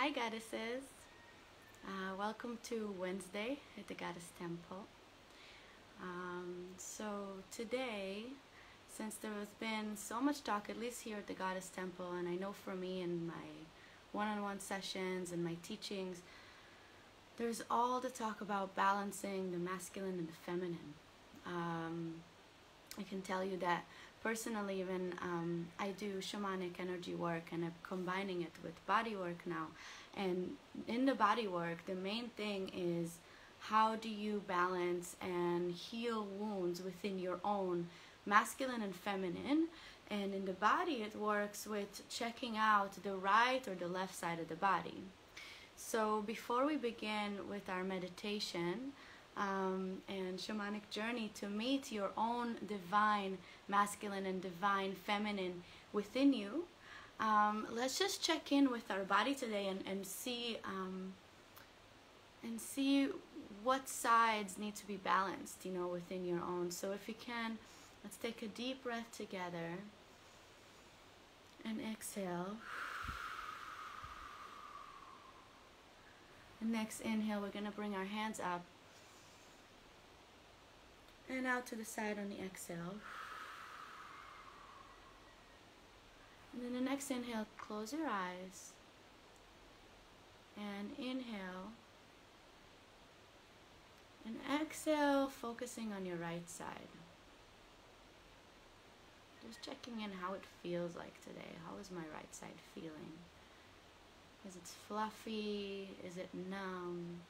Hi Goddesses, welcome to Wednesday at the Goddess Temple. So today, since there has been so much talk, at least here at the Goddess Temple, and I know for me in my one-on-one sessions and my teachings, there's all the talk about balancing the masculine and the feminine. I can tell you that personally, even I do shamanic energy work, and I'm combining it with body work now. And in the body work, the main thing is how do you balance and heal wounds within your own masculine and feminine. And in the body, it works with checking out the right or the left side of the body. So before we begin with our meditation and shamanic journey to meet your own divine masculine and divine feminine within you, let's just check in with our body today and see what sides need to be balanced, within your own. So if you can, let's take a deep breath together and exhale. And next inhale, we're going to bring our hands up and out to the side on the exhale. And then the next inhale, close your eyes and inhale. And exhale, focusing on your right side. Just checking in how it feels like today. How is my right side feeling? Is it fluffy? Is it numb?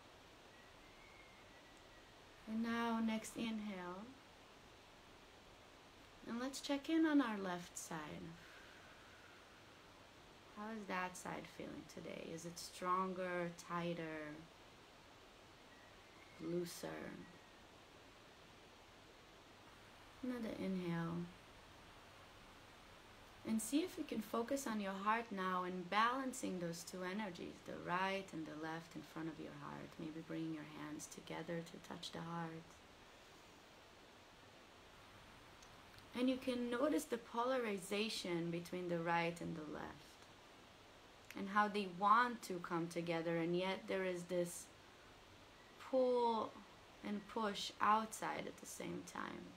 And now, next inhale. And let's check in on our left side. How is that side feeling today? Is it stronger, tighter, looser? Another inhale. And see if you can focus on your heart now and balancing those two energies, the right and the left in front of your heart. Maybe bringing your hands together to touch the heart. And you can notice the polarization between the right and the left, and how they want to come together, and yet there is this pull and push outside at the same time.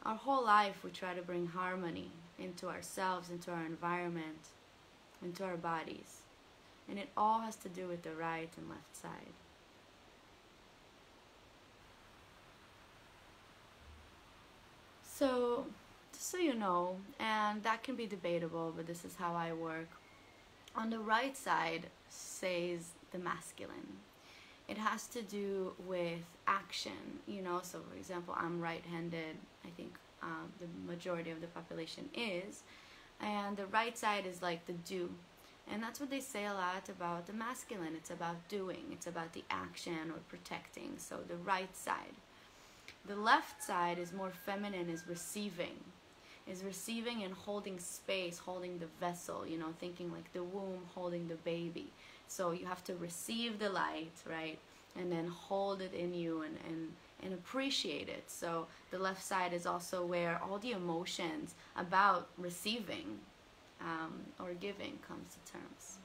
Our whole life we try to bring harmony into ourselves, into our environment, into our bodies. And it all has to do with the right and left side. So, just so you know, and that can be debatable, but this is how I work. On the right side says the masculine. It has to do with action, so for example, I'm right-handed. I think the majority of the population is. And the right side is like the do. And that's what they say a lot about the masculine. It's about doing. It's about the action or protecting. So the right side. The left side is more feminine, is receiving. Is receiving and holding space, holding the vessel, thinking like the womb holding the baby. So you have to receive the light, right? And then hold it in you and appreciate it. So the left side is also where all the emotions about receiving or giving comes to terms.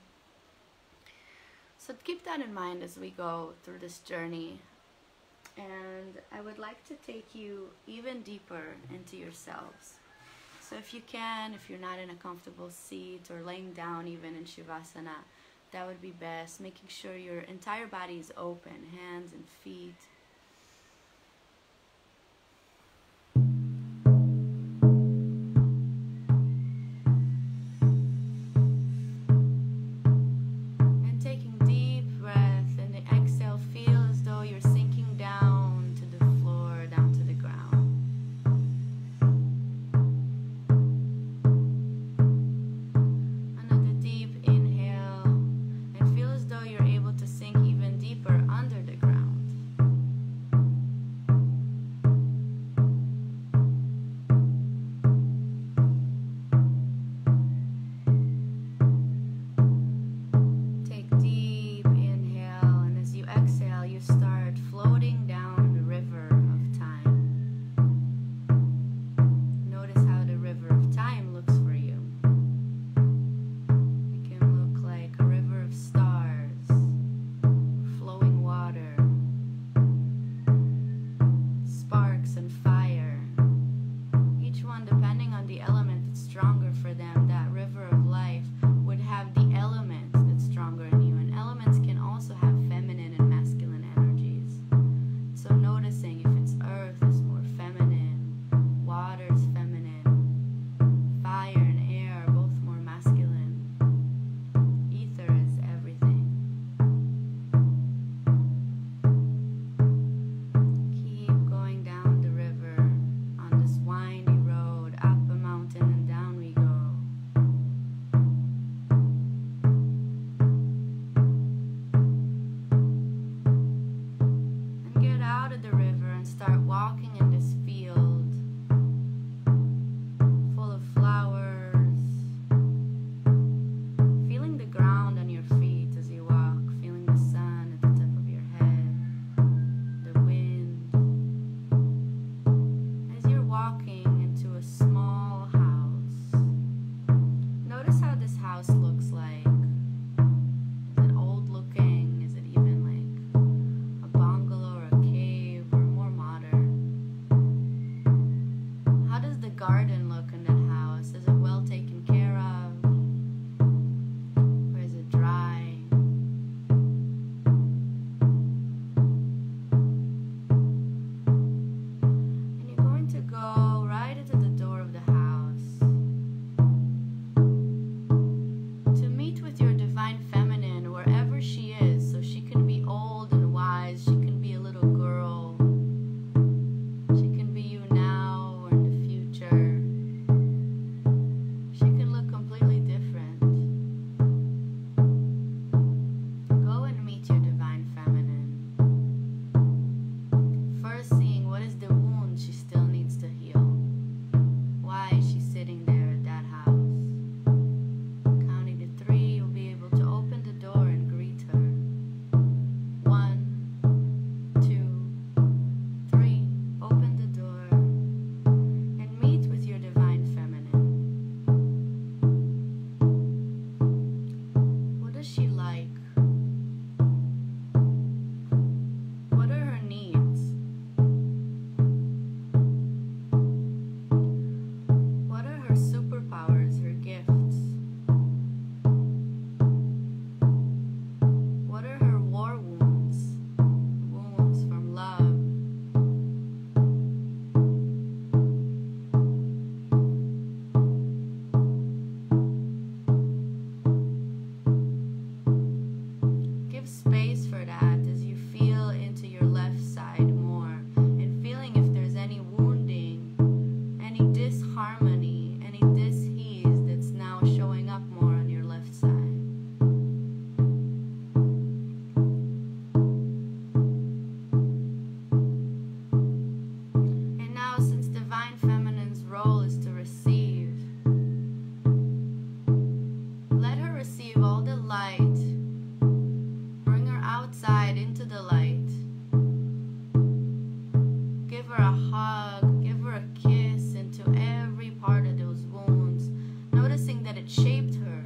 So keep that in mind as we go through this journey. And I would like to take you even deeper into yourselves. So if you can, if you're not in a comfortable seat or laying down even in Shavasana, that would be best. Making sure your entire body is open, hands and feet. And taking deep breath, and the exhale, feel as though you're sinking down to the floor, down to the ground. Another deep inhale, and feel as though you're able to sink even deeper under the ground. house looks like. Is it old looking? Is it even like a bungalow or a cave or more modern? How does the garden look in that house? Is it well taken care of? Or is it dry? And you're going to go right into the door of the house to meet with your divine feminine wherever she is. So she can be old and wise, she can be a little girl, she can be you now or in the future. She can look completely different. Go and meet your divine feminine. First seeing what is the wound she still needs to heal. Why is she sitting there at that house? Counting to 3, you'll be able to open the door and greet her. 1, 2, 3. Open the door and meet with your divine feminine. What does she like? What are her needs? What are her superpowers, her gifts? What are her war wounds? Wounds from love. Give space for that as you feel into your left side more and feeling if there's any wounding, any disharmony, any dis-ease that's now showing up more on your left side. And now, since divine feminine's role is to receive, let her receive all the light. Bring her outside into the light. Give her a hug, give her a kiss into every part of those wounds, noticing that it shaped her.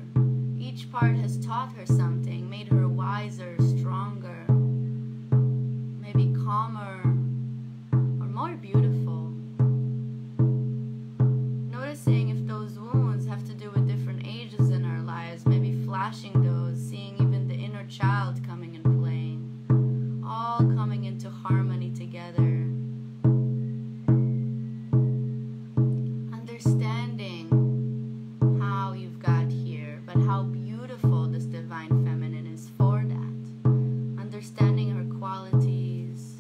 Each part has taught her something, made her wiser, stronger, maybe calmer, or more beautiful. Noticing if those wounds have to do with different ages in our lives, maybe flashing those, seeing even the inner child coming and playing, all coming into harmony together. Understanding how you've got here, but how beautiful this divine feminine is for that. Understanding her qualities.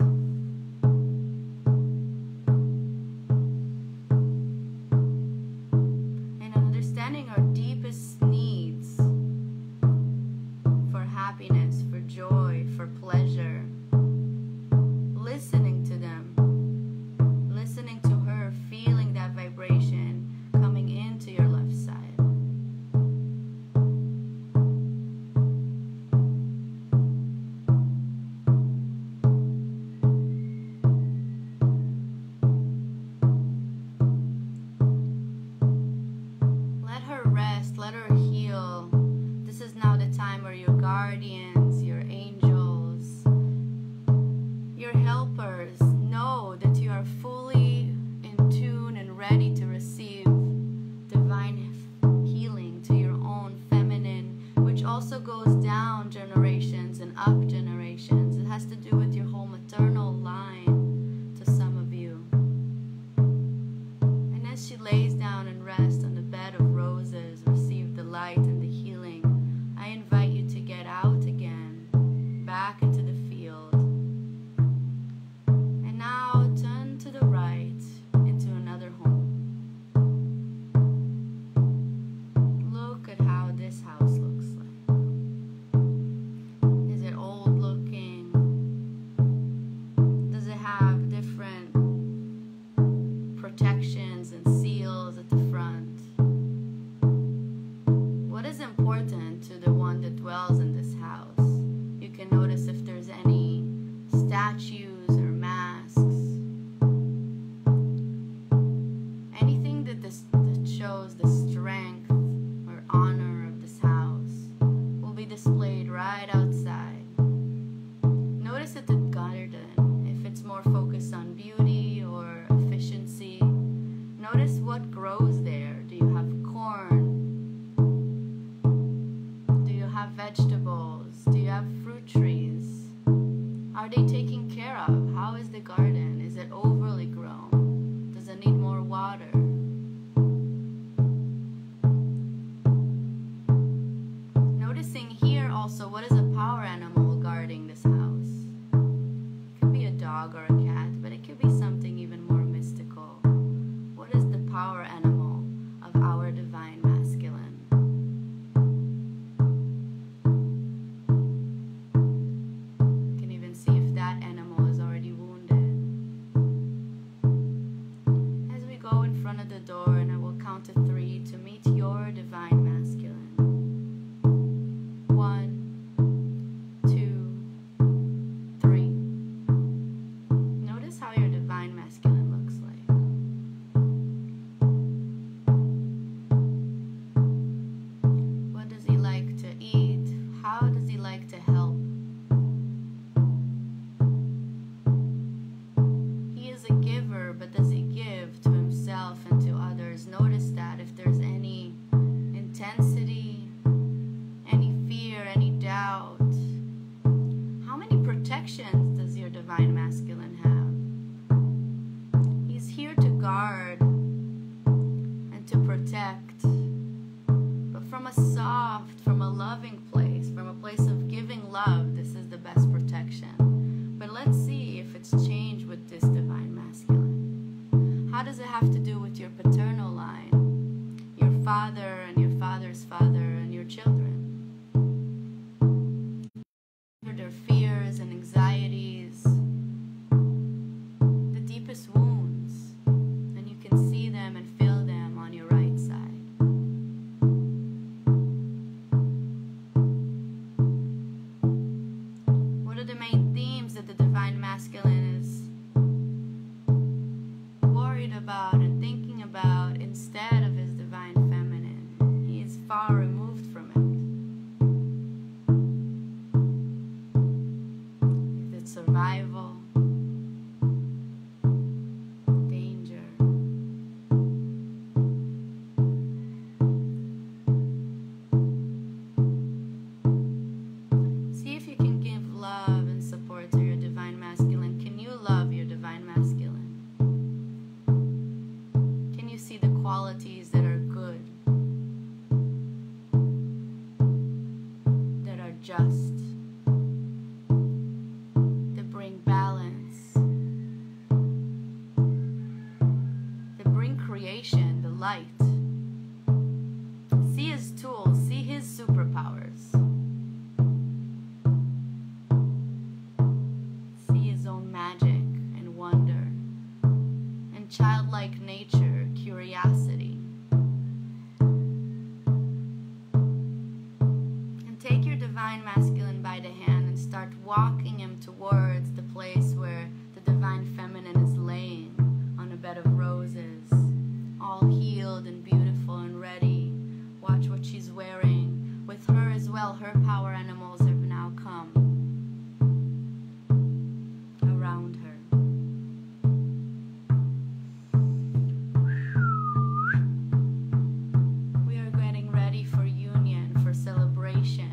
And understanding her deepest needs for happiness, for joy, for pleasure. Listening to them. Listening to her, feeling that vibration coming into your left side. Let her rest, let her heal. This is now the time where your guardians, your angels, your helpers know that you are fully in tune and ready to receive divine healing to your own feminine, which also goes down generations and up generations. It has to do with your whole maternal line to some of you. And as she lays down and rests on the bed of roses, receive the light and the healing, I invite you to get out again, back into the field. And now turn to the right into another home. Look at how this house looks like. Is it old looking? Does it have different protections and seals at the front? What is important to the one that dwells in this house? You can notice if there's any statues or masks. Anything that shows the strength or honor of this house. have fruit trees? Are they taken care of? How is the garden? Is it overly grown? Does it need more water? Noticing here also, what is a power animal guarding this house? It could be a dog or a cat, but it could be something even more mystical. What is the power animal of our divine masculine? You can even see if that animal is already wounded. As we go in front of the door, and I will count to 3 to meet your divine masculine. 1, 2, 3. Notice how your divine masculine looks like. What does he like to eat? How does he like to help? He is a giver, but does he give to himself and to others? Notice that if there's any intensity, any fear, any doubt. How many protections does your divine masculine have? He's here to guard and to protect, but from a soft, from a loving place, from a place of giving love. This is the best protection. But let's see if it's changed with this divine masculine. How does it have to do with your paternal line, your father and your father's father and your children? Their fears and anxieties, the deepest wounds, and you can see them and feel them on your right side. What are the main themes that the divine masculine is worried about and thinking about instead of his divine feminine? He is far removed from it. Is it survival? Danger? See if you can give love and support to your divine masculine. Can you love your divine masculine? Can you see the qualities that are good, that are just, that bring balance, that bring creation, the light? See his tools, see his superpowers. See his own magic and wonder and childlike nature, curiosity. And take your divine masculine by the hand and start walking him towards the place where the divine feminine is laying on a bed of roses, all healed and beautiful and ready. Watch what she's wearing. With her as well, her power animals have now come around her. We are getting ready for union, for celebration.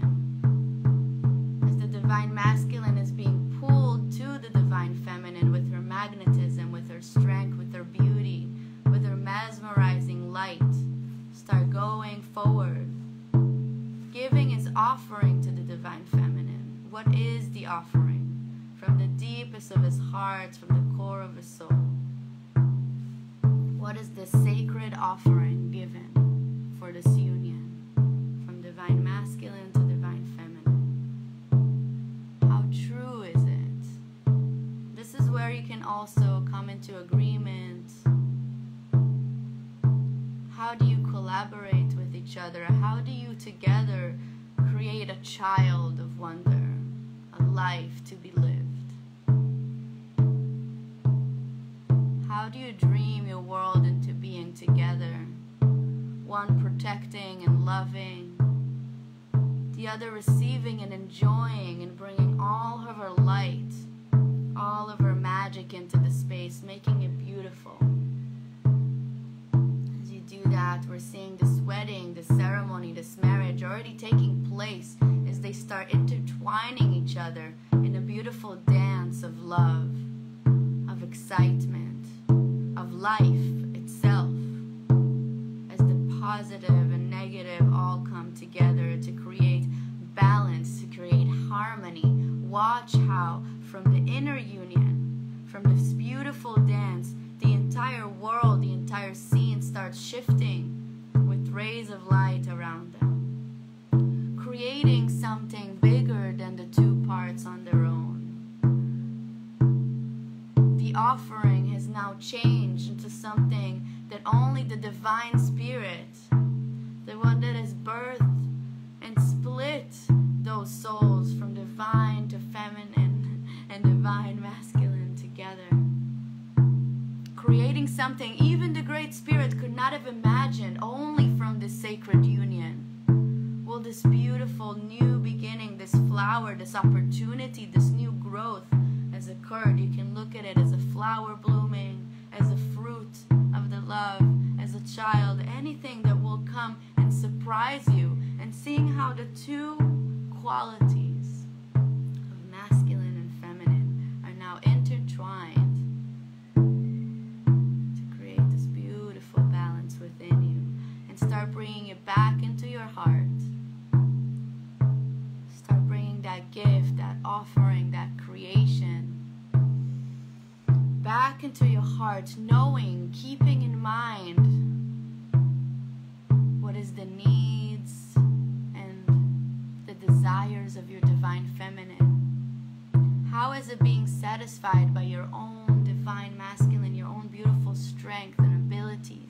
As the divine masculine is being pulled to the divine feminine with her magnetism, with her strength, with her beauty, with her mesmerizing light. Start going forward. Giving is offering to the divine feminine. What is the offering? From the deepest of his heart, from the core of his soul. What is the sacred offering given for this union? From divine masculine to divine feminine. How true is it? This is where you can also come into agreement. How do you collaborate with each other? How do you together create a child of wonder, a life to be lived? How do you dream your world into being together? One protecting and loving, the other receiving and enjoying and bringing all of her light, all of her magic into the space, making it beautiful. As you do that, we're seeing this wedding, this ceremony, this marriage already taking place as they they start intertwining each other in a beautiful dance of love, of excitement, of life itself, as the positive and negative all come together to create balance, to create harmony. Watch how from the inner union, from this beautiful dance, the entire world, the entire scene starts shifting with rays of light around them, creating something bigger than the two parts on their own. The offering has now changed into something that only the divine spirit, the one that has birthed and split those souls from divine to feminine and divine masculine together, creating something even the Great Spirit could not have imagined, only from this sacred union. Well, this beautiful new beginning, this flower, this opportunity, this new growth has occurred. You can look at it as a flower blooming, as a fruit of the love, as a child, anything that will come and surprise you. And seeing how the two qualities of masculine and feminine are now intertwined to create this beautiful balance within you, and start bringing it back into your heart. Start bringing that gift, that offering, that creation back into your heart, knowing, keeping in mind what is the needs and the desires of your divine feminine. How is it being satisfied by your own divine masculine, your own beautiful strength and abilities?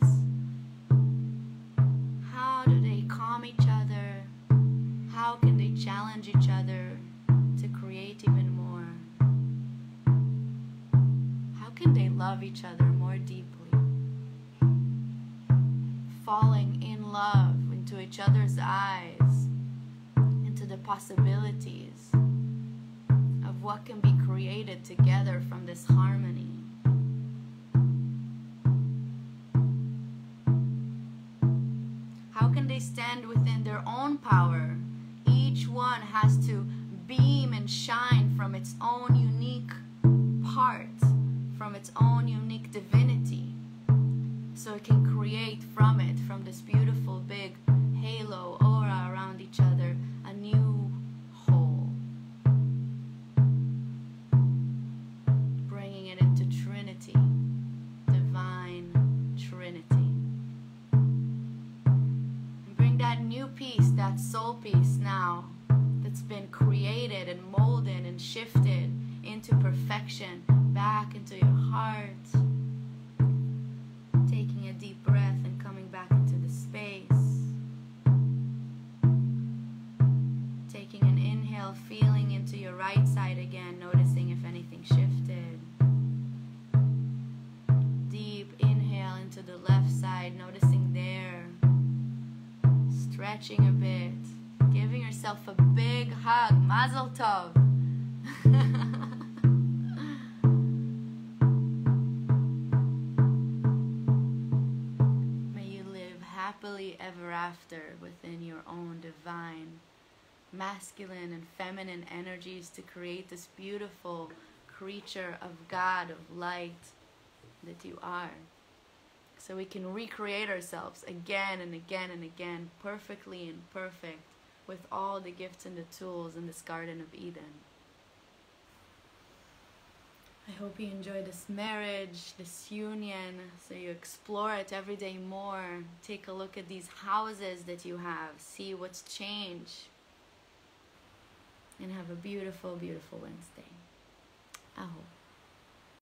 How do they calm each other? How can they challenge each other to create even more? How can they love each other more deeply? Falling in love into each other's eyes, into the possibilities of what can be created together from this harmony. How can they stand within their own power? Each one has to beam and shine from its own unique part, from its own unique divinity, so it can create from it, from this beautiful big halo aura around each other, a new whole, bringing it into Trinity, divine Trinity. And bring that new piece, that soul piece now, that's been created and molded and shifted into perfection, back into your heart. Taking a deep breath and coming back into the space. Taking an inhale, feeling into your right side again, noticing if anything shifted. Deep inhale into the left side, noticing there. Stretching a bit, giving yourself a big hug. Mazel tov. Happily ever after within your own divine masculine and feminine energies to create this beautiful creature of God, of light that you are, so we can recreate ourselves again and again and again, perfectly and perfect, with all the gifts and the tools in this Garden of Eden. I hope you enjoy this marriage, this union, so you explore it every day more. Take a look at these houses that you have, see what's changed, and have a beautiful, beautiful Wednesday. I hope.